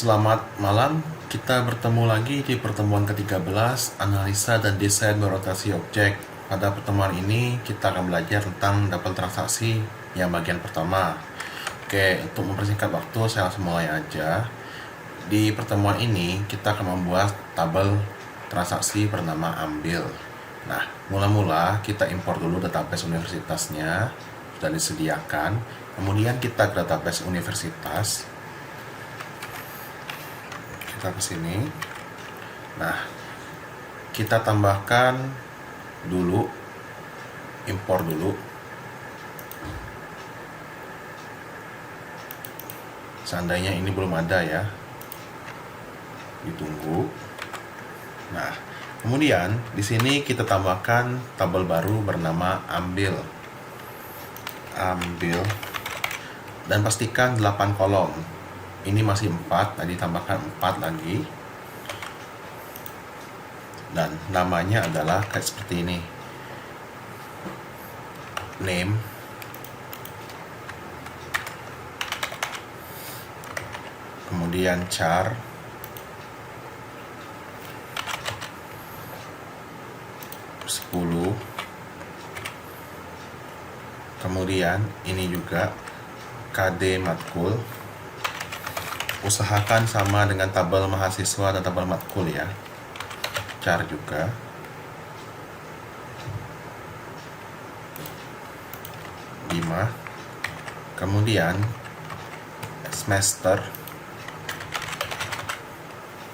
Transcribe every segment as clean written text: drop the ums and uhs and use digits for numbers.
Selamat malam, kita bertemu lagi di pertemuan ke-13 analisa dan desain berotasi objek. Pada pertemuan ini kita akan belajar tentang tabel transaksi yang bagian pertama. Oke, untuk mempersingkat waktu saya langsung mulai aja. Di pertemuan ini kita akan membuat tabel transaksi bernama ambil. Nah, mula-mula kita impor dulu database universitasnya, sudah disediakan. Kemudian kita ke database universitas. Kita ke sini. Nah, kita tambahkan dulu, impor dulu. Seandainya ini belum ada ya, ditunggu. Nah, kemudian di sini kita tambahkan tabel baru bernama ambil. Dan pastikan 8 kolom. Ini masih 4, tadi tambahkan 4 lagi. Dan namanya adalah kayak seperti ini. Name, kemudian char, kemudian ini juga KD matkul. Usahakan sama dengan tabel mahasiswa dan tabel matkul ya. Char juga. Kemudian semester,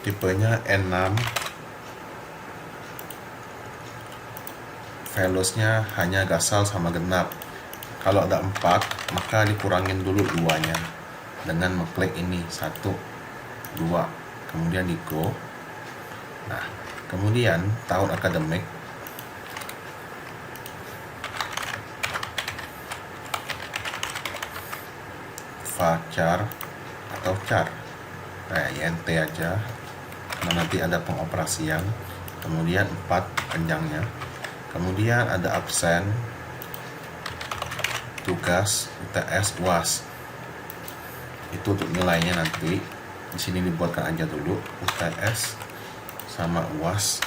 tipenya N6, valuesnya hanya gasal sama genap. Kalau ada 4 maka dikurangin dulu 2-nya dengan mengklik ini 1, 2, kemudian di go. Nah, kemudian tahun akademik, char atau char, INT aja, nanti ada pengoperasian. Kemudian 4 panjangnya. Kemudian ada absen, tugas, UTS, UAS. Itu untuk nilainya nanti. Di sini dibuatkan aja dulu UTS sama UAS.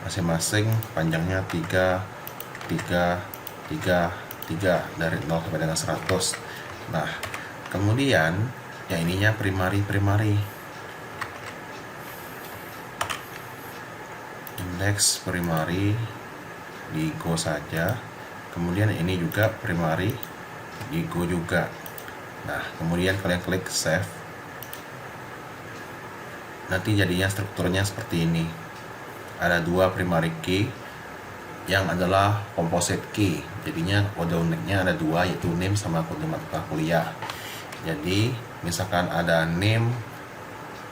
Masing-masing panjangnya 3 dari 0 sampai dengan 100. Nah, kemudian yang ininya primary. Indeks primary di go saja. Kemudian ini juga primary, di go juga. Nah, kemudian kalian klik save. Nanti jadinya strukturnya seperti ini. Ada 2 primary key yang adalah composite key. Jadinya kode uniknya ada 2, yaitu name sama kode mata kuliah. Jadi misalkan ada name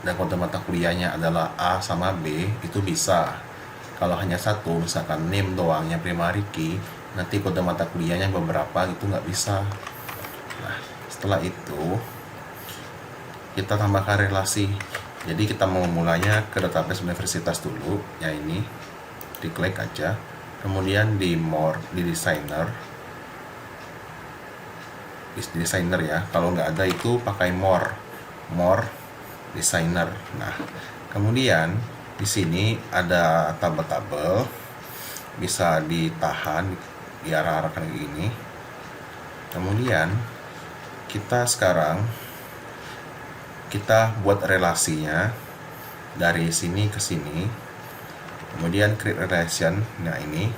dan kode mata kuliahnya adalah A sama B, itu bisa. Kalau hanya satu, misalkan name doang yang primary key, nanti kode mata kuliahnya beberapa, gitu nggak bisa. Nah, setelah itu kita tambahkan relasi. Jadi kita mau mulanya ke database universitas dulu, ya ini, diklik aja. Kemudian di more, di designer ya. Kalau nggak ada itu pakai more designer. Nah, kemudian di sini ada tabel-tabel, bisa ditahan, diarah-arahkan kayak gini. Kemudian kita buat relasinya dari sini ke sini. Kemudian create relation. Nah, ini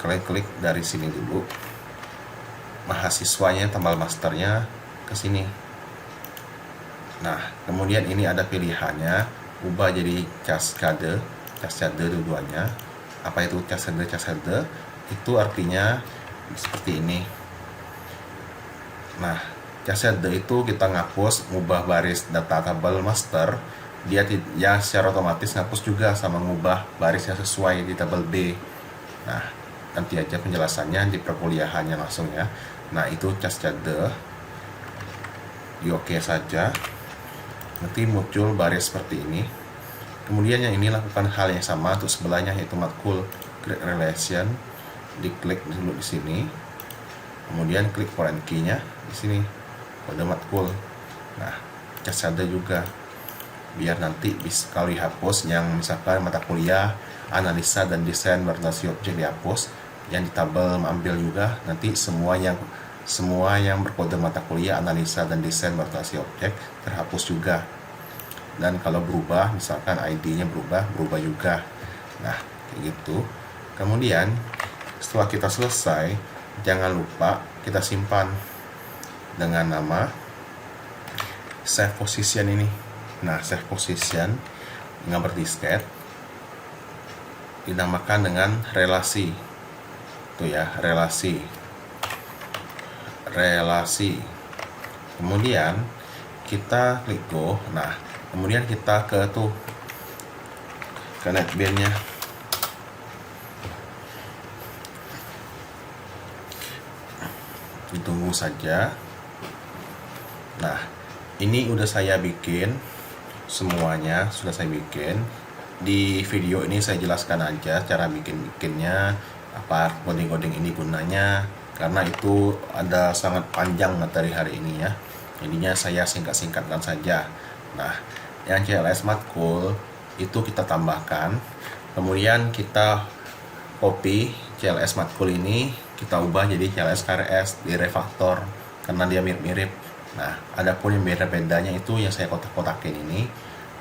kalian klik dari sini dulu. Mahasiswanya, tambal masternya ke sini. Nah, kemudian ini ada pilihannya, ubah jadi cascade dua-duanya. Apa itu cascade? Itu artinya seperti ini. Nah, cascade itu kita ngapus, ngubah baris data tabel master, dia ya secara otomatis ngapus juga sama ngubah baris yang sesuai di tabel B. Nah, nanti aja penjelasannya di perkuliahannya langsung ya. Nah, itu cascade, di oke saja. Nanti muncul baris seperti ini. Kemudian yang ini lakukan hal yang sama untuk sebelahnya, yaitu matkul, create relation, diklik dulu di sini. Kemudian klik foreign key-nya di sini, kode matkul. Nah, Cascade juga, biar nanti bisa kalau dihapus yang misalkan mata kuliah analisa dan desain berorientasi objek dihapus, yang di tabel ambil juga nanti semua yang berkode mata kuliah analisa dan desain berorientasi objek terhapus juga. Dan kalau berubah misalkan ID-nya berubah juga. Nah kayak gitu. Kemudian setelah kita selesai, jangan lupa kita simpan dengan nama save position ini. Nah save position gambar disket dinamakan dengan relasi. Tuh ya, relasi. Kemudian kita klik go. Nah kemudian kita ke NetBeans-nya. Ditunggu saja. Nah ini udah saya bikin semuanya, sudah saya bikin. Di video ini saya jelaskan aja cara bikinnya, apa coding ini gunanya, karena itu ada sangat panjang materi hari ini ya, jadinya saya singkat-singkatkan saja. Nah yang CLS Matkul itu kita tambahkan, kemudian kita copy CLS Matkul ini, kita ubah jadi CLS KRS di refaktor karena dia mirip-mirip. Nah adapun yang beda-bedanya itu yang saya kotak-kotakin ini,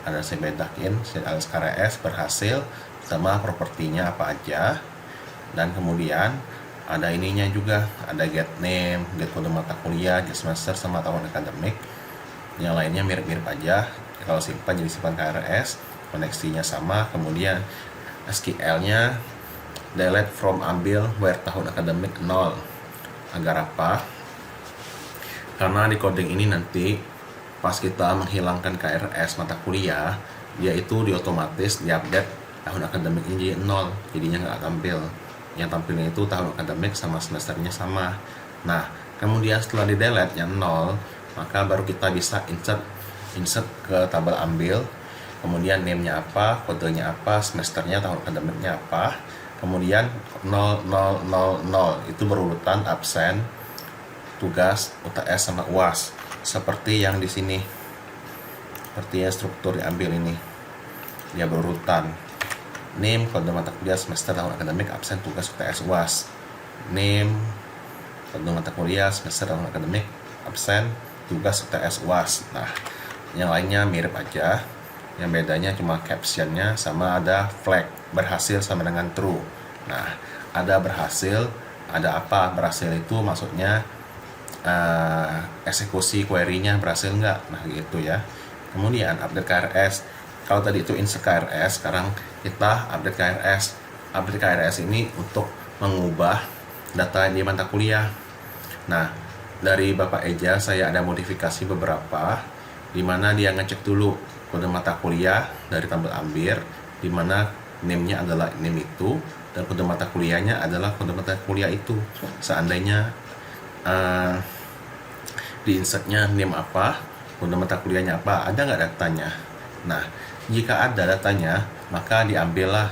ada saya bedakin CLS KRS berhasil sama propertinya apa aja. Dan kemudian ada ininya juga, ada get name, get kode mata kuliah, get semester sama tahun akademik. Yang lainnya mirip-mirip aja. Kalau simpan jadi simpan KRS, koneksinya sama. Kemudian SQL-nya delete from ambil where tahun akademik 0. Agar apa? Karena di coding ini nanti pas kita menghilangkan KRS mata kuliah, dia itu diotomatis diupdate tahun akademik ini jadi 0, jadinya nggak tampil. Yang tampilnya itu tahun akademik sama semesternya sama. Nah kemudian setelah di delete yang 0, maka baru kita bisa insert ke tabel ambil, kemudian name-nya apa, kodenya apa, semesternya, tahun akademiknya apa, kemudian 0, 0, 0, 0 itu berurutan absen, tugas, UTS sama UAS, seperti yang di sini, seperti yang struktur diambil ini, dia berurutan name, kode mata kuliah, semester, tahun akademik, absen, tugas, UTS, UAS. Name, kode mata kuliah, semester, tahun akademik, absen, tugas, UTS, UAS. Nah yang lainnya mirip aja, yang bedanya cuma captionnya sama ada flag, berhasil sama dengan true. Nah ada berhasil, ada apa? Berhasil itu maksudnya eksekusi query-nya berhasil nggak? Nah gitu ya. Kemudian update KRS, kalau tadi itu insert KRS, sekarang kita update KRS. Update KRS ini untuk mengubah data di mata kuliah. Nah dari Bapak Eja saya ada modifikasi beberapa, di mana dia ngecek dulu kode mata kuliah dari tabel ambil, di mana name-nya adalah name itu dan kode mata kuliahnya adalah kode mata kuliah itu. Seandainya di insertnya name apa, kode mata kuliahnya apa, ada nggak datanya? Nah jika ada datanya, maka diambillah,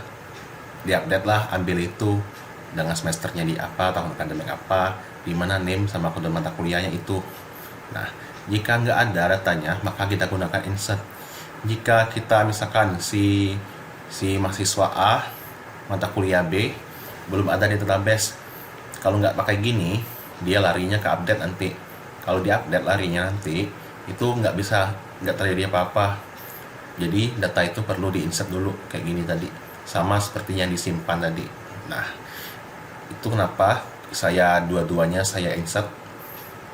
diupdate lah ambil itu dengan semesternya di apa, tahun akademik apa, di mana name sama kode mata kuliahnya itu. Nah jika nggak ada datanya, maka kita gunakan insert. Jika kita misalkan si mahasiswa A mata kuliah B belum ada di database, kalau nggak pakai gini, dia larinya ke update nanti. Kalau di update larinya nanti itu nggak terjadi apa-apa. Jadi data itu perlu diinsert dulu kayak gini tadi, sama seperti yang disimpan tadi. Nah itu kenapa saya dua-duanya saya insert,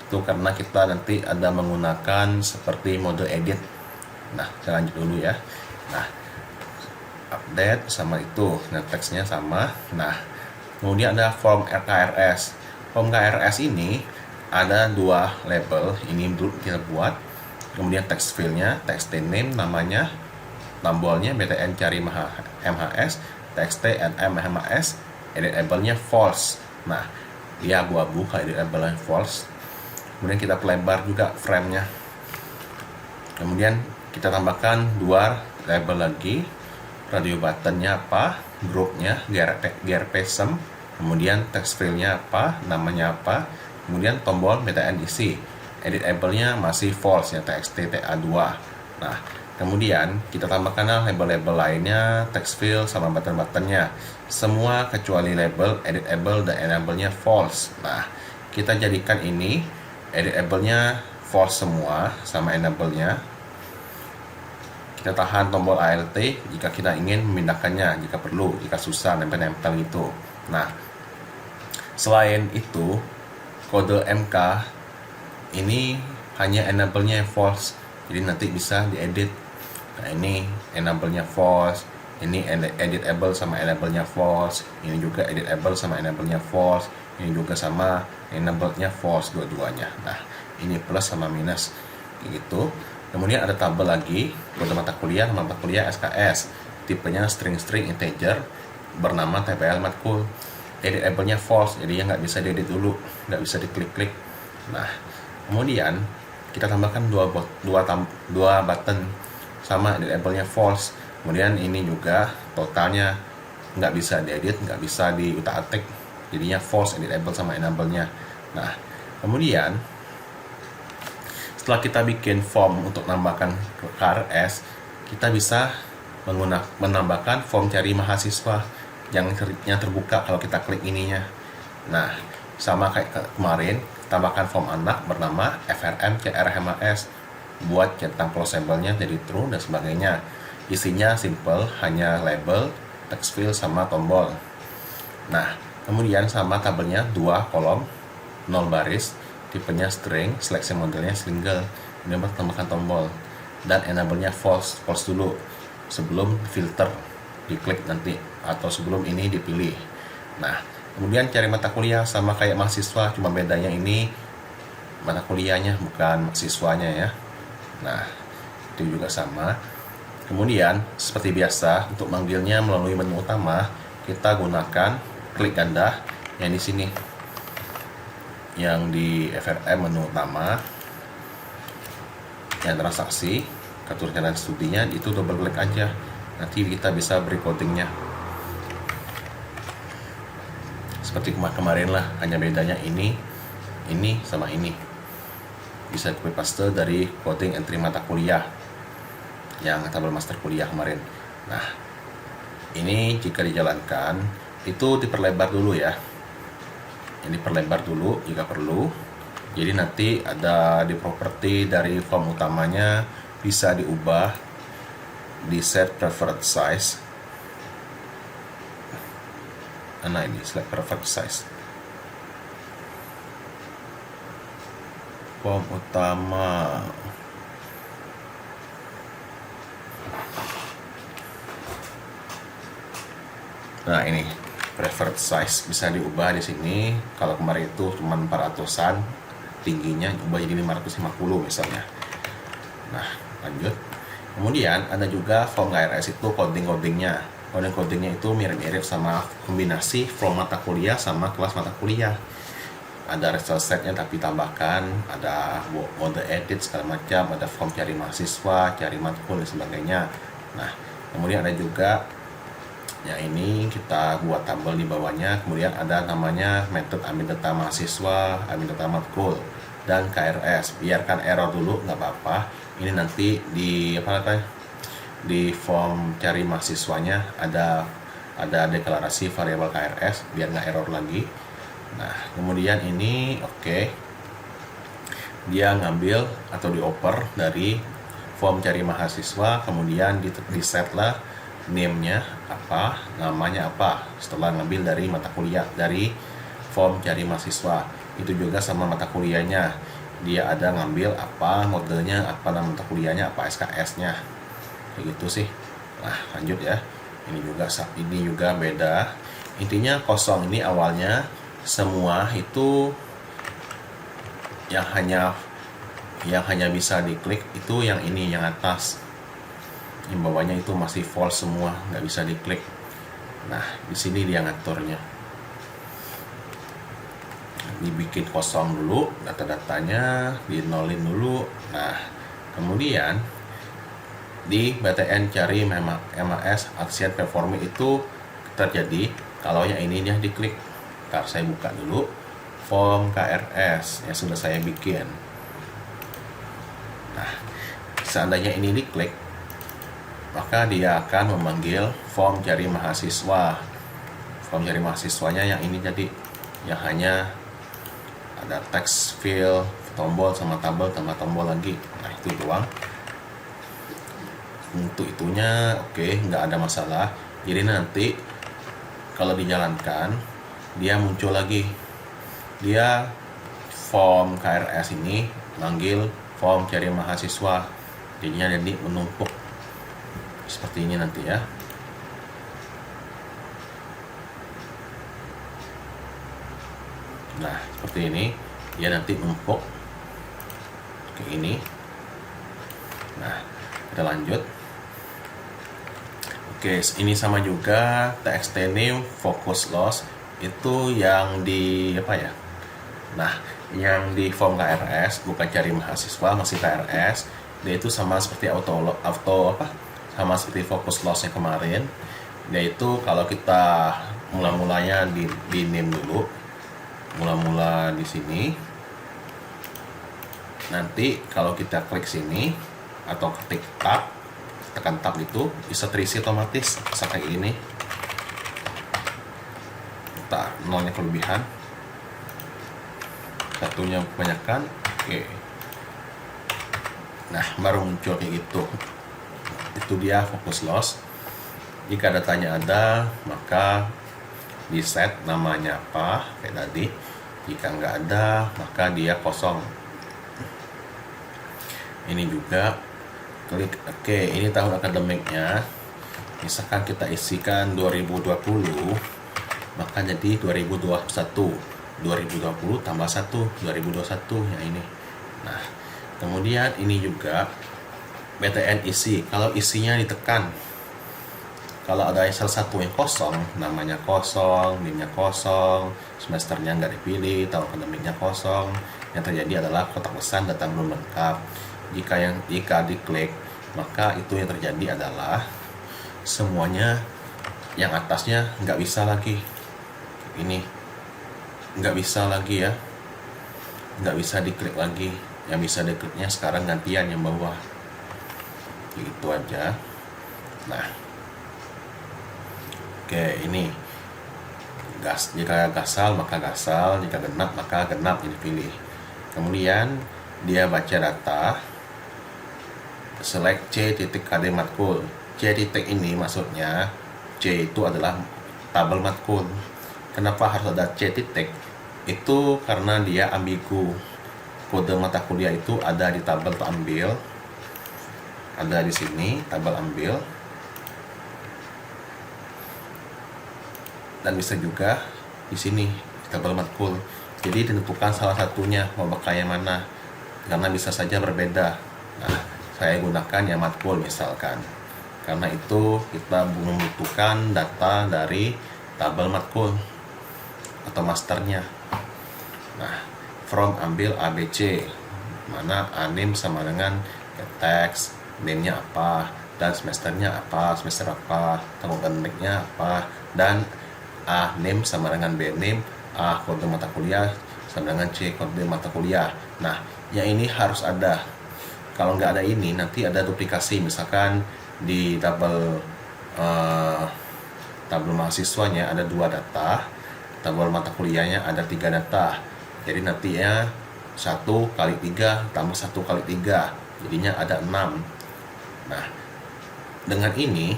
itu karena kita nanti ada menggunakan seperti mode edit. Nah saya lanjut dulu ya. Nah update sama itu, nah teksnya sama. Nah kemudian ada form KRS. Form KRS ini ada dua label, ini dulu kita buat. Kemudian text fieldnya, text name namanya, tombolnya btn cari MHS, text nm MHS, edit labelnya false. Nah dia abu-abu kalau edit labelnya false. Kemudian kita perlebar juga frame-nya. Kemudian kita tambahkan dua label lagi, radio buttonnya apa, grupnya grpsm, kemudian text fieldnya apa, namanya apa, kemudian tombol btn isi, editable-nya masih false ya, txt TA2. Nah, kemudian kita tambahkan label-label lainnya, text field sama button-buttonnya. Semua kecuali label, editable, dan enable-nya false. Nah, kita jadikan ini editable-nya false semua sama enable-nya. Kita tahan tombol Alt jika kita ingin memindahkannya, jika perlu, jika susah nempel-nempel gitu. Nah, selain itu, kode MK ini hanya enable-nya false, jadi nanti bisa diedit. Nah, ini enable-nya false, ini editable sama enable-nya false, ini juga editable sama enable-nya false, ini juga sama enable-nya false dua-duanya. Nah, ini plus sama minus gitu. Kemudian ada tabel lagi, kode mata kuliah SKS, tipenya string integer, bernama TPL matkul. Editable-nya false, jadi nggak bisa diedit dulu, nggak bisa diklik-klik. Nah, kemudian kita tambahkan dua button sama editable-nya false. Kemudian ini juga totalnya nggak bisa diedit, nggak bisa diutak-atik, jadinya false editable sama enable-nya. Nah, kemudian setelah kita bikin form untuk menambahkan KRS, kita bisa menambahkan form cari mahasiswa yang terbuka kalau kita klik ininya. Nah, sama kayak kemarin, tambahkan form anak bernama FRM CRHMAS buat centang closable-nya jadi true dan sebagainya. Isinya simple, hanya label, text field sama tombol. Nah, kemudian sama tabelnya 2 kolom, 0 baris, tipenya string, seleksi modelnya single. Ini tambahkan tombol dan enable-nya false dulu sebelum filter diklik nanti atau sebelum ini dipilih. Nah, kemudian cari mata kuliah sama kayak mahasiswa, cuma bedanya ini mata kuliahnya bukan siswanya ya. Nah, itu juga sama. Kemudian seperti biasa untuk manggilnya melalui menu utama, kita gunakan klik ganda yang di sini, yang di FRM menu utama, yang transaksi, keturunan studinya itu double klik aja, nanti kita bisa beri codingnya seperti kemarin lah, hanya bedanya ini sama ini bisa copy paste dari coding entry mata kuliah yang tabel master kuliah kemarin. Nah, ini jika dijalankan itu diperlebar dulu ya, ini perlebar dulu jika perlu. Jadi nanti ada di properti dari form utamanya bisa diubah di set preferred size. Nah, ini select preferred size. Form utama. Nah, ini preferred size bisa diubah di sini. Kalau kemarin itu cuma 400-an, tingginya ubah jadi 550 misalnya. Nah, lanjut. Kemudian ada juga form KRS itu codingnya. Codingnya itu mirip-mirip sama kombinasi form mata kuliah sama kelas mata kuliah. Ada result setnya tapi tambahkan, ada mode edit segala macam, ada form cari mahasiswa, cari matkul dan sebagainya. Nah, kemudian ada juga ya ini kita buat tabel di bawahnya. Kemudian ada namanya metode ambil data mahasiswa, ambil data matkul, dan KRS. Biarkan error dulu, nggak apa-apa. Ini nanti di di form cari mahasiswanya ada deklarasi variabel KRS biar nggak error lagi. Nah, kemudian ini dia ngambil atau dioper dari form cari mahasiswa, kemudian di set lah name-nya apa, namanya apa, setelah ngambil dari mata kuliah dari form cari mahasiswa. Itu juga sama mata kuliahnya, dia ada ngambil apa modenya, apa nama mata kuliahnya, apa SKS-nya, kayak gitu sih. Nah, lanjut ya, ini juga beda. Intinya kosong ini awalnya semua itu yang hanya bisa diklik itu yang ini, yang atas. Yang bawahnya itu masih false semua, nggak bisa diklik. Nah, di sini dia ngaturnya. Dibikin kosong dulu, data-datanya dinolin dulu. Nah, kemudian di BTN cari MAS action performing itu terjadi kalau yang ini dia diklik. Ntar saya buka dulu form KRS yang sudah saya bikin. seandainya ini diklik, maka dia akan memanggil form cari mahasiswa. Form cari mahasiswanya yang ini jadi, yang hanya ada text field, tombol sama tabel tambah tombol lagi. Nah itu doang. Untuk itunya oke, nggak ada masalah. Jadi nanti kalau dijalankan, dia muncul lagi. Dia form KRS ini manggil form cari mahasiswa. Jadinya jadi menumpuk seperti ini nanti ya. Nah seperti ini, dia nanti numpuk ke ini. Nah kita lanjut. Oke, ini sama juga txt name focus loss itu yang di apa ya? Nah, yang di form KRS bukan cari mahasiswa, masih KRS. Dia itu sama seperti auto apa? Sama seperti focus loss-nya kemarin. Dia itu kalau kita mula-mulanya di name dulu. Mula-mula di sini. Nanti kalau kita klik sini atau ketik tab, tekan tab itu bisa terisi otomatis, bisa kayak ini. Kita nolnya kelebihan, satunya kebanyakan. Oke. Nah baru muncul kayak gitu. Itu dia focus loss. Jika datanya ada, maka di set namanya apa kayak tadi. Jika nggak ada, maka dia kosong. Ini juga klik oke. Ini tahun akademiknya, misalkan kita isikan 2020, maka jadi 2021. 2020 tambah 1, 2021 yang ini. Nah kemudian ini juga BTN isi. Kalau isinya ditekan, kalau ada salah satu yang kosong, namanya kosong, NIM-nya kosong, semesternya nggak dipilih, tahun akademiknya kosong, yang terjadi adalah kotak pesan data belum lengkap. Jika diklik, maka itu yang terjadi adalah semuanya yang atasnya nggak bisa lagi. Ini nggak bisa lagi ya, nggak bisa diklik lagi. Yang bisa dikliknya sekarang gantian yang bawah. Gitu aja. Nah, oke, ini jika gasal maka gasal, jika genap maka genap yang dipilih. Kemudian dia baca data, select C titik KD matkul. C titik ini maksudnya C itu adalah tabel matkul. Kenapa harus ada C titik? Itu karena dia ambigu. Kode mata kuliah itu ada di tabel ambil, ada di sini tabel ambil, dan bisa juga di sini tabel matkul. Jadi ditentukan salah satunya mau pakai yang mana, karena bisa saja berbeda. Nah, saya gunakan yang matkul misalkan, karena itu kita membutuhkan data dari tabel matkul atau masternya. Nah, from ambil ABC, mana anim sama dengan teks, name-nya apa, dan semesternya apa, semester apa, tahun akademiknya apa, dan A name sama dengan B name, A kode mata kuliah sama dengan C kode mata kuliah. Nah, yang ini harus ada. Kalau nggak ada ini, nanti ada duplikasi. Misalkan di tabel mahasiswanya ada 2 data, tabel mata kuliahnya ada 3 data. Jadi nanti ya 1 kali 3 tambah 1 kali 3, jadinya ada 6. Nah, dengan ini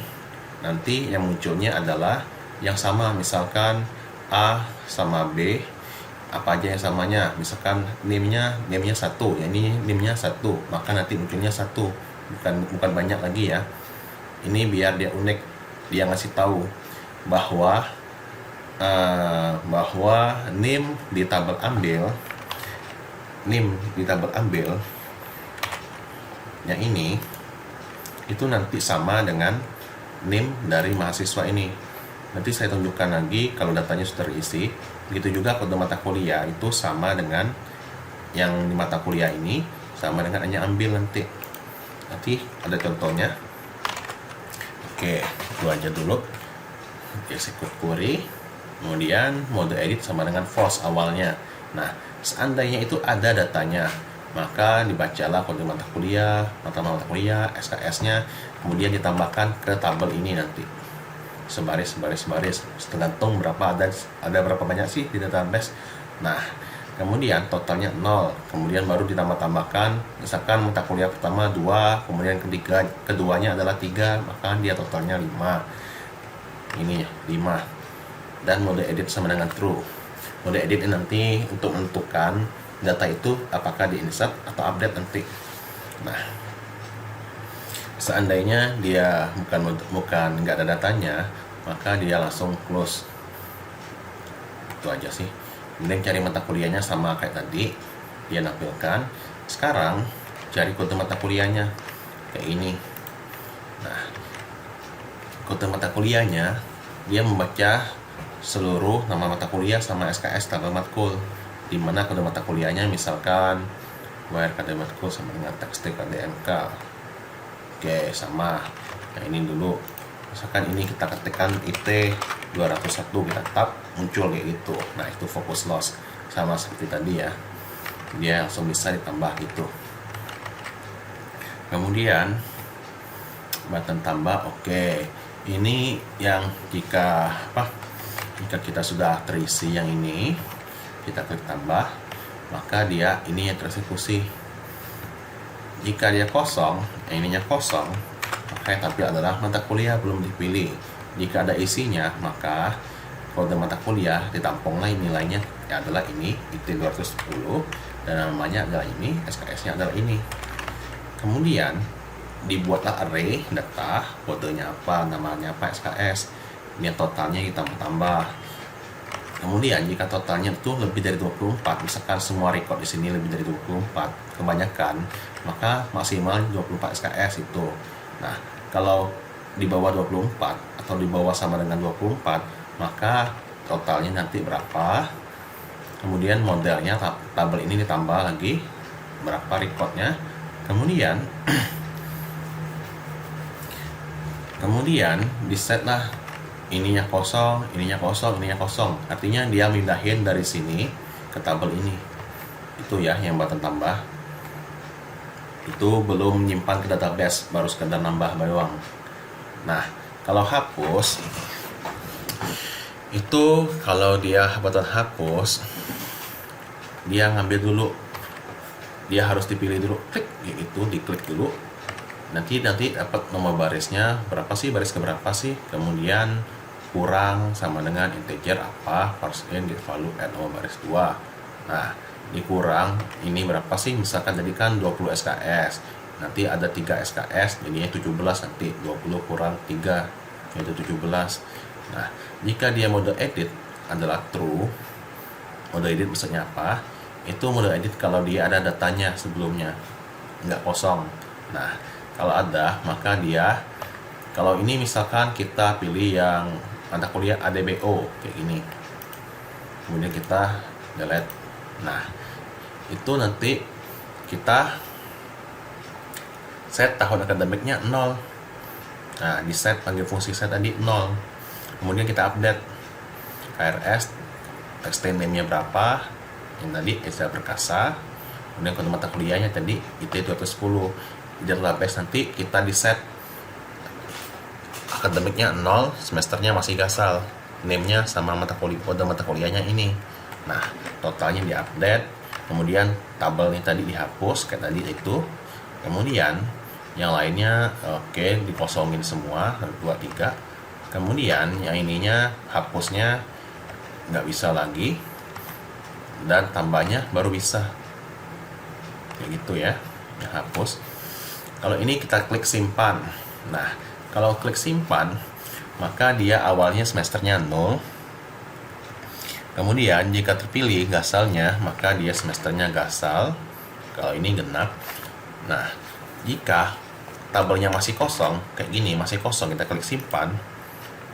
nanti yang munculnya adalah yang sama. Misalkan A sama B, apa aja yang samanya, misalkan NIM-nya 1, ya ini NIM-nya 1, maka nanti munculnya 1, bukan banyak lagi ya. Ini biar dia unik, dia ngasih tahu bahwa NIM di tabel ambil yang ini itu nanti sama dengan NIM dari mahasiswa ini. Nanti saya tunjukkan lagi kalau datanya sudah terisi. Begitu juga kode mata kuliah itu sama dengan yang di mata kuliah ini, sama dengan hanya ambil nanti ada contohnya. Oke, itu aja dulu. Execute query, kemudian mode edit sama dengan false awalnya. Nah, seandainya itu ada datanya, maka dibacalah kode mata kuliah, mata kuliah, SKS-nya, kemudian ditambahkan ke tabel ini nanti. Sebaris, tergantung ada berapa banyak sih di database. Nah, kemudian totalnya 0, kemudian baru ditambahkan, misalkan mata kuliah pertama 2, kemudian keduanya adalah 3, maka dia totalnya 5. Ini 5. Dan mode edit sama dengan true. Mode edit ini nanti untuk menentukan data itu apakah di insert atau update nanti. Nah, seandainya dia bukan nggak ada datanya, maka dia langsung close. Itu aja sih. Kemudian cari mata kuliahnya sama kayak tadi, dia nampilkan. Sekarang cari kode mata kuliahnya kayak ini. Nah, kode mata kuliahnya dia membaca seluruh nama mata kuliah sama SKS tabel matkul, di mana kode mata kuliahnya misalkan where KD matkul sama dengan tekstil KDMK. Oke, sama. Nah, ini dulu. Misalkan ini kita ketikkan IT 201, kita tap, muncul kayak gitu. Nah, itu focus loss. Sama seperti tadi ya. Dia langsung bisa ditambah gitu. Kemudian button tambah, oke. Ini yang jika kita sudah terisi yang ini, kita klik tambah, maka dia ini yang tereksekusi. Jika dia kosong, ininya kosong, maka yang tampil adalah mata kuliah belum dipilih. Jika ada isinya, maka kode mata kuliah ditampunglah nilainya adalah ini, IT 210, dan namanya adalah ini, SKS-nya adalah ini. Kemudian dibuatlah array data, kodenya apa, namanya apa, SKS. Ini totalnya ditambah-tambah. Kemudian jika totalnya itu lebih dari 24, misalkan semua record di sini lebih dari 24, kebanyakan, maka maksimal 24 SKS itu. Nah, kalau di bawah 24 atau di bawah sama dengan 24, maka totalnya nanti berapa. Kemudian modelnya tabel ini ditambah lagi berapa recordnya. Kemudian disetlah ininya kosong, ininya kosong, ininya kosong. Artinya dia mindahin dari sini ke tabel ini. Itu ya yang button tambah. Itu belum menyimpan ke database, baru sekedar nambah doang. Nah, kalau hapus, itu kalau dia button hapus, dia ngambil dulu. Dia harus dipilih dulu, klik, itu diklik dulu. Nanti dapat nomor barisnya berapa sih, baris keberapa sih, kemudian kurang sama dengan integer apa, parse in get value add nomor baris 2. Nah, dikurang ini berapa sih, misalkan tadi kan 20 SKS, nanti ada 3 SKS, jadinya 17, nanti 20 kurang 3 yaitu 17. Nah, jika dia mode edit adalah true, mode edit maksudnya apa, itu mode edit kalau dia ada datanya sebelumnya, nggak kosong. Nah, kalau ada, maka dia, kalau ini misalkan kita pilih yang mata kuliah ADBO kayak gini, kemudian kita delete. Nah, itu nanti kita set tahun akademiknya 0. Nah, di set, panggil fungsi set tadi 0. Kemudian kita update KRS, tekstil name-nya berapa, yang tadi istilah perkasa, kemudian kode mata kuliahnya tadi IT 210. Di database nanti kita di set akademiknya 0, semesternya masih gasal, name-nya sama kode mata kuliahnya ini. Nah, totalnya diupdate, kemudian tabel ini tadi dihapus kayak tadi itu, kemudian yang lainnya oke, dikosongin semua 2, 3. Kemudian yang ininya hapusnya nggak bisa lagi, dan tambahnya baru bisa kayak gitu ya, yang hapus. Kalau ini kita klik simpan. Nah, kalau klik simpan, maka dia awalnya semesternya 0. Kemudian jika terpilih gasalnya, maka dia semesternya gasal. Kalau ini genap. Nah, jika tabelnya masih kosong, kayak gini, masih kosong, kita klik simpan.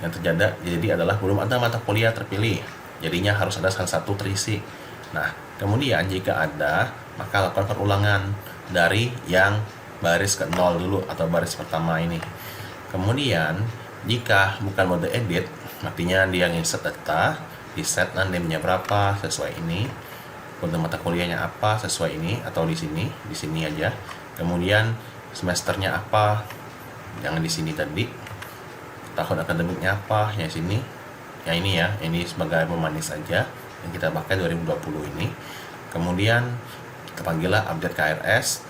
Yang terjadi adalah belum ada mata kuliah terpilih. Jadinya harus ada salah satu terisi. Nah, kemudian jika ada, maka lakukan perulangan dari yang baris ke 0 dulu atau baris pertama ini. Kemudian jika bukan mode edit, artinya dia insert data, di set name-nya berapa sesuai ini. kode mata kuliahnya apa sesuai ini atau di sini aja. Kemudian semesternya apa, jangan di sini tadi. Tahun akademiknya apa, yang sini. Yang ini ya, ini sebagai pemanis saja yang kita pakai 2020 ini. Kemudian kita panggillah update KRS,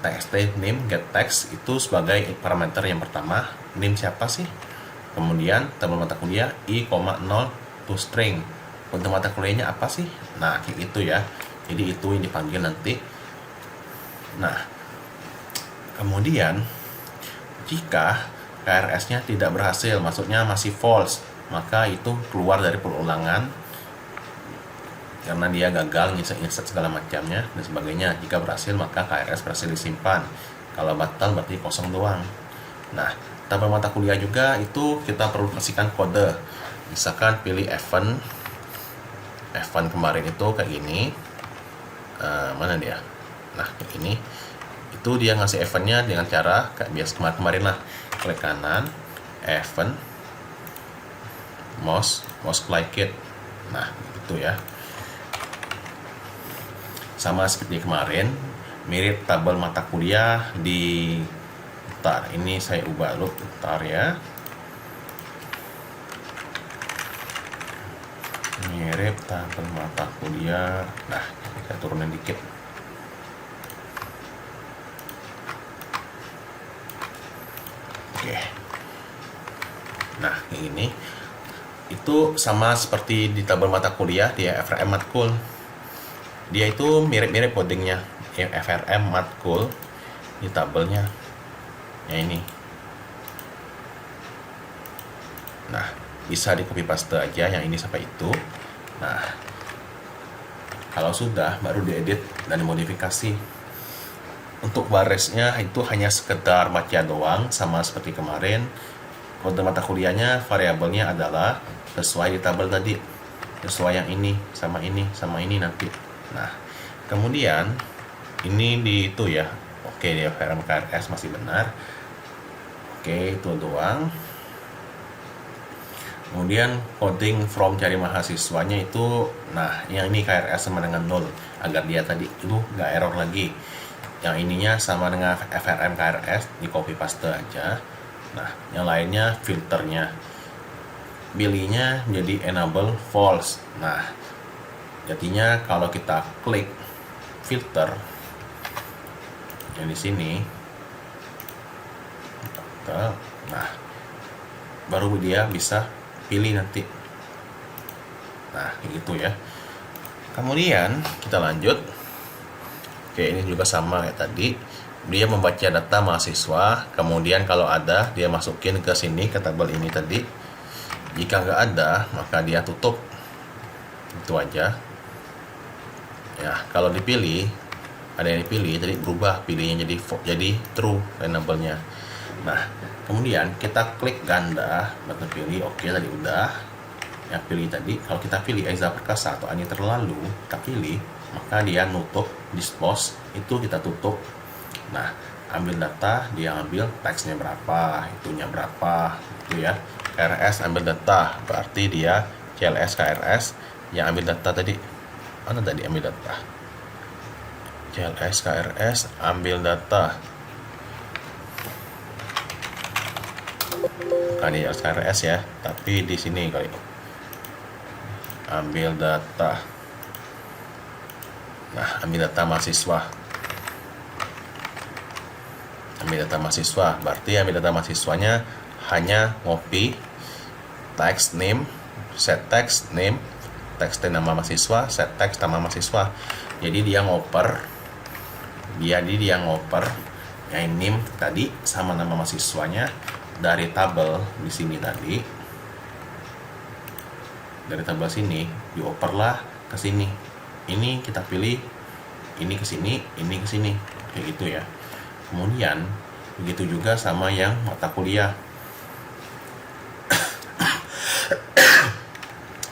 txt name get text itu sebagai parameter yang pertama. Name siapa sih? Kemudian tabel mata kuliah i,0 to string. Untuk mata kuliahnya apa sih? Nah, kayak itu ya. Jadi itu yang dipanggil nanti. Nah, kemudian jika KRS-nya tidak berhasil, maksudnya masih false, maka itu keluar dari perulangan karena dia gagal insert segala macamnya dan sebagainya. Jika berhasil, maka KRS berhasil disimpan. Kalau batal berarti kosong doang. Nah, tabel mata kuliah juga itu kita perlu kasihkan kode. Misalkan pilih event kemarin itu kayak gini. Mana dia? Nah, kayak gini. Itu dia ngasih eventnya dengan cara kayak biasa kemarin lah. Klik kanan, event, mouse like it. Nah, gitu ya. Sama seperti kemarin, mirip tabel mata kuliah di ini saya ubah dulu ya. Mirip tabel mata kuliah. Nah, kita turunin dikit. Oke. Nah, kayak gini. Itu sama seperti di tabel mata kuliah di FRM matkul. Dia itu mirip-mirip codingnya FRM matkul di tabelnya. Ya ini. Nah, bisa di copy paste aja yang ini sampai itu. Nah, kalau sudah baru diedit dan dimodifikasi. Untuk barisnya itu hanya sekedar baca doang, sama seperti kemarin. Kode mata kuliahnya variabelnya adalah sesuai di tabel tadi, sesuai yang ini sama ini nanti. Nah, kemudian ini di itu ya. Oke, di FRM KRS masih benar. Oke, itu doang. Kemudian coding from cari mahasiswanya itu, nah yang ini KRS sama dengan 0 agar dia tadi itu nggak error lagi. Yang ininya sama dengan FRM KRS, di copy paste aja. Nah, yang lainnya filternya, pilihnya menjadi enable false. Nah, jadinya kalau kita klik filter yang di sini, nah baru dia bisa pilih nanti. Nah, gitu ya. Kemudian kita lanjut. Oke, ini juga sama kayak tadi. Dia membaca data mahasiswa, kemudian kalau ada dia masukin ke sini ke tabel ini tadi. Jika nggak ada, maka dia tutup. Itu aja. Ya, kalau dipilih, ada yang dipilih, jadi berubah pilihnya jadi true enable-nya. Nah, kemudian kita klik ganda button pilih. Oke, tadi udah. Yang pilih tadi, kalau kita pilih Eza Perkasa atau Ani Terlalu, kita pilih, maka dia nutup dispose, itu kita tutup. Nah, ambil data, dia ambil teksnya berapa, itunya berapa, itu ya. KRS ambil data, berarti dia CLS KRS yang ambil data tadi. Mana tadi ambil data? CLS KRS ambil data. Bukan di KRS ya, tapi di sini kali. Ambil data. Nah, ambil data mahasiswa. Ambil data mahasiswa, berarti ambil data mahasiswanya hanya copy text name, set text name, text nama mahasiswa, set text nama mahasiswa. Jadi dia ngoper yang name tadi sama nama mahasiswanya dari tabel di sini tadi. Dari tabel sini dioperlah ke sini. Ini kita pilih, ini ke sini, ini ke sini, kayak gitu ya. Kemudian begitu juga sama yang mata kuliah.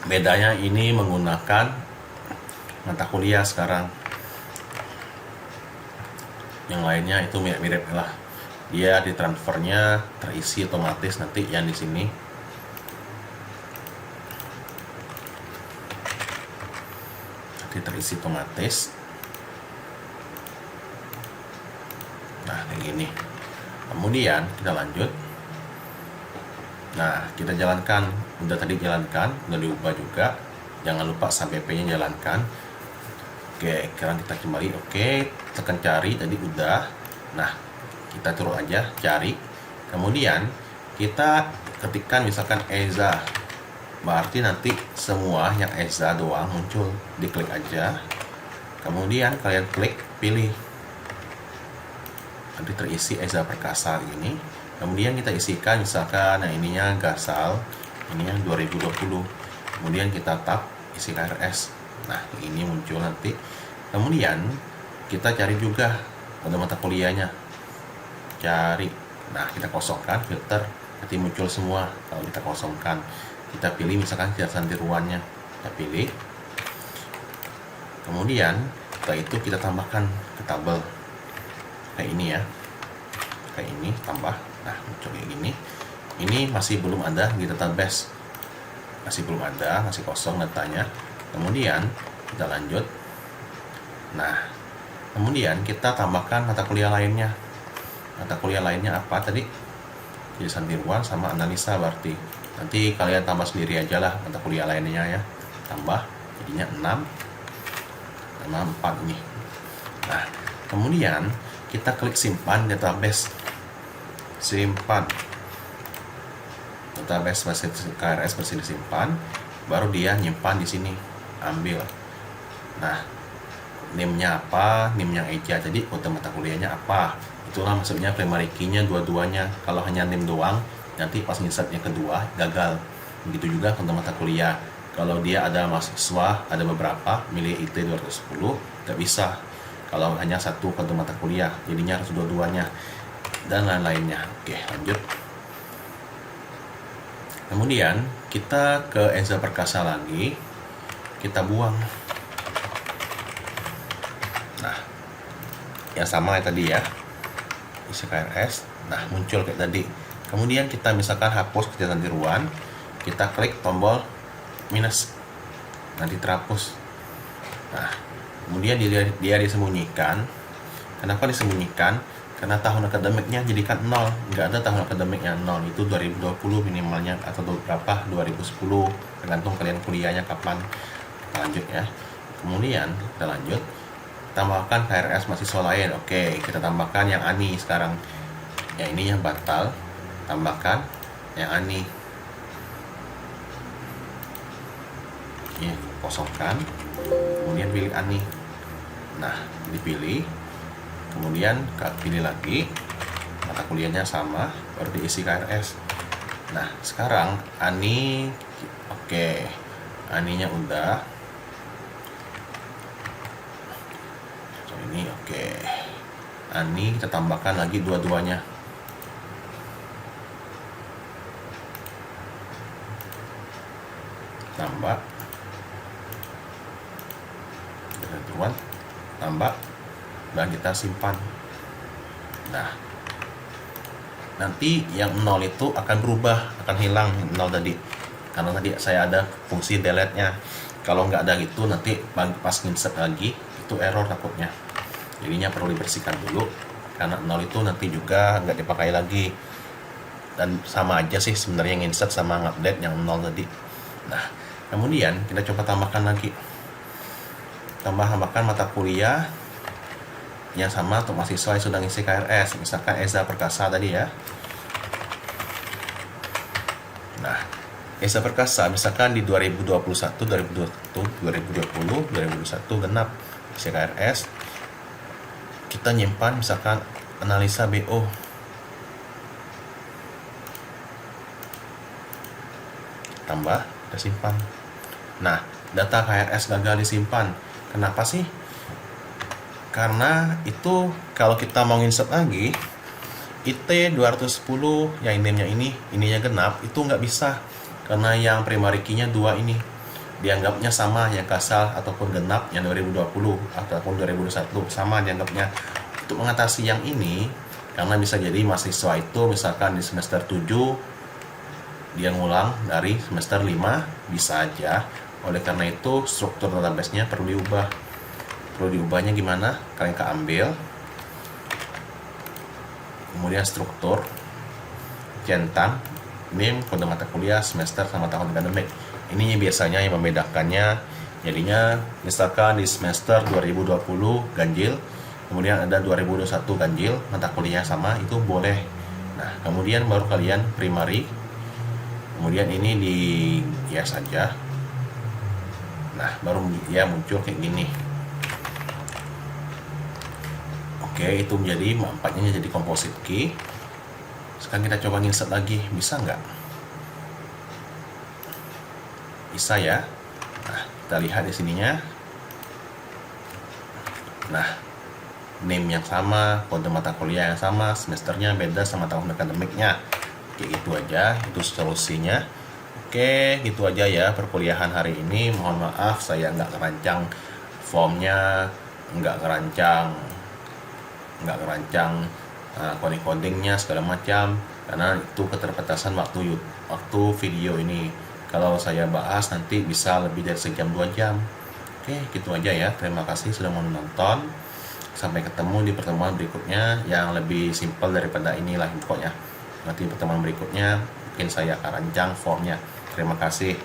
Bedanya ini menggunakan mata kuliah sekarang. Yang lainnya itu mirip-mirip lah. Dia di transfernya terisi otomatis nanti yang di sini. terisi otomatis. Nah, kayak gini. Kemudian kita lanjut. Nah, kita jalankan. Udah tadi jalankan, udah diubah juga. Jangan lupa sampai P-nya jalankan. Oke, sekarang kita kembali. Oke, tekan cari tadi udah. Nah, kita turun aja cari. Kemudian kita ketikkan misalkan Eza. Berarti nanti semua yang Eza doang muncul. Diklik aja. Kemudian kalian klik pilih. Nanti terisi Eza Perkasa ini. Kemudian kita isikan misalkan yang ininya Gasal, ininya 2020. Kemudian kita tap isi KRS. Nah, ini muncul nanti. Kemudian kita cari juga pada mata kuliahnya. Cari. Nah, kita kosongkan filter, nanti muncul semua. Kalau kita kosongkan, kita pilih misalkan jelasan tiruannya. Kita pilih. Kemudian setelah itu kita tambahkan ke tabel. Kayak ini ya, kayak ini tambah. Nah, muncul kayak gini. Ini masih belum ada di database, masih belum ada, masih kosong datanya. Kemudian kita lanjut. Nah, kemudian kita tambahkan mata kuliah lainnya. Mata kuliah lainnya apa tadi? Jelasan tiruan sama analisa. Berarti nanti kalian tambah sendiri aja lah mata kuliah lainnya ya. Tambah jadinya 6 sama 4 ini. Nah, kemudian kita klik simpan database. Simpan database KRS masih disimpan, baru dia nyimpan di sini. Ambil. Nah, name-nya apa, name-nya Eja. Jadi kode mata kuliahnya apa. Itulah maksudnya primary key-nya dua-duanya. Kalau hanya name doang, nanti pas insert yang kedua gagal. Begitu juga kode mata kuliah. Kalau dia ada mahasiswa, ada beberapa, milih IT 210, nggak bisa. Kalau hanya satu kode mata kuliah, jadinya harus dua-duanya dan lain-lainnya. Oke, lanjut. Kemudian kita ke Eza Perkasa lagi, kita buang. Nah, yang sama kayak tadi ya, isi KRS. Nah, muncul kayak tadi. Kemudian kita misalkan hapus kegiatan tiruan, kita klik tombol minus, nanti terhapus. Nah, kemudian dia disembunyikan. Kenapa disembunyikan? Karena tahun akademiknya jadikan 0. Nggak ada tahun akademiknya 0. Itu 2020 minimalnya, atau berapa 2010, tergantung kalian kuliahnya kapan. Kita lanjut ya. Kemudian kita lanjut, tambahkan KRS mahasiswa lain. Oke, kita tambahkan yang Ani sekarang. Yang ini yang batal, tambahkan yang Ani. Ini kosongkan, kemudian pilih Ani. Nah, dipilih, kemudian pilih lagi, mata kuliahnya sama, baru diisi KRS. Nah, sekarang Ani, oke, Aninya udah. So, ini oke. Ani kita tambahkan lagi dua-duanya. Tambah. Tambah dan kita simpan. Nah, nanti yang 0 itu akan berubah, akan hilang 0 tadi, karena tadi saya ada fungsi delete nya. Kalau nggak ada gitu, nanti pas insert lagi itu error takutnya. Jadinya perlu dibersihkan dulu, karena 0 itu nanti juga nggak dipakai lagi, dan sama aja sih sebenarnya yang insert sama update yang 0 tadi. Nah, kemudian kita coba tambahkan lagi. Tambahkan mata kuliah yang sama untuk mahasiswa yang sudah ngisi KRS, misalkan Eza Perkasa tadi ya. Nah, Eza Perkasa misalkan di 2021, 2020, 2021 genap isi KRS. Kita nyimpan misalkan analisa BO. Tambah, kita simpan. Nah, data KRS gagal disimpan. Kenapa sih? Karena itu kalau kita mau insert lagi IT 210 yang name-nya ininya genap, itu nggak bisa, karena yang primary key-nya 2 ini dianggapnya sama, yang Gasal ataupun genap yang 2020 ataupun 2021 sama dianggapnya. Untuk mengatasi yang ini, karena bisa jadi mahasiswa itu misalkan di semester 7 dia ngulang dari semester 5, bisa aja Oleh karena itu struktur database-nya perlu diubah. Perlu diubahnya gimana? Kalian ambil, kemudian struktur, centang, NIM, kode mata kuliah, semester, sama tahun akademik. Ini biasanya yang membedakannya. Jadinya misalkan di semester 2020 ganjil, kemudian ada 2021 ganjil, mata kuliah sama, itu boleh. Nah, kemudian baru kalian primary, kemudian ini di yes saja. Nah, baru ya muncul kayak gini. Oke, itu menjadi empatnya jadi composite key. Sekarang kita coba insert lagi, bisa nggak? Bisa ya. Nah, kita lihat di sininya. Nah, name yang sama, kode mata kuliah yang sama, semesternya beda sama tahun akademiknya. Kayak gitu aja, itu solusinya. Oke, gitu aja ya perkuliahan hari ini. Mohon maaf saya nggak ngerancang formnya, nggak ngerancang coding-codingnya segala macam, karena itu keterbatasan waktu video ini. Kalau saya bahas nanti bisa lebih dari sejam 2 jam. Oke, gitu aja ya. Terima kasih sudah menonton. Sampai ketemu di pertemuan berikutnya yang lebih simpel daripada inilah pokoknya. Nanti pertemuan berikutnya mungkin saya akan rancang formnya. Terima kasih.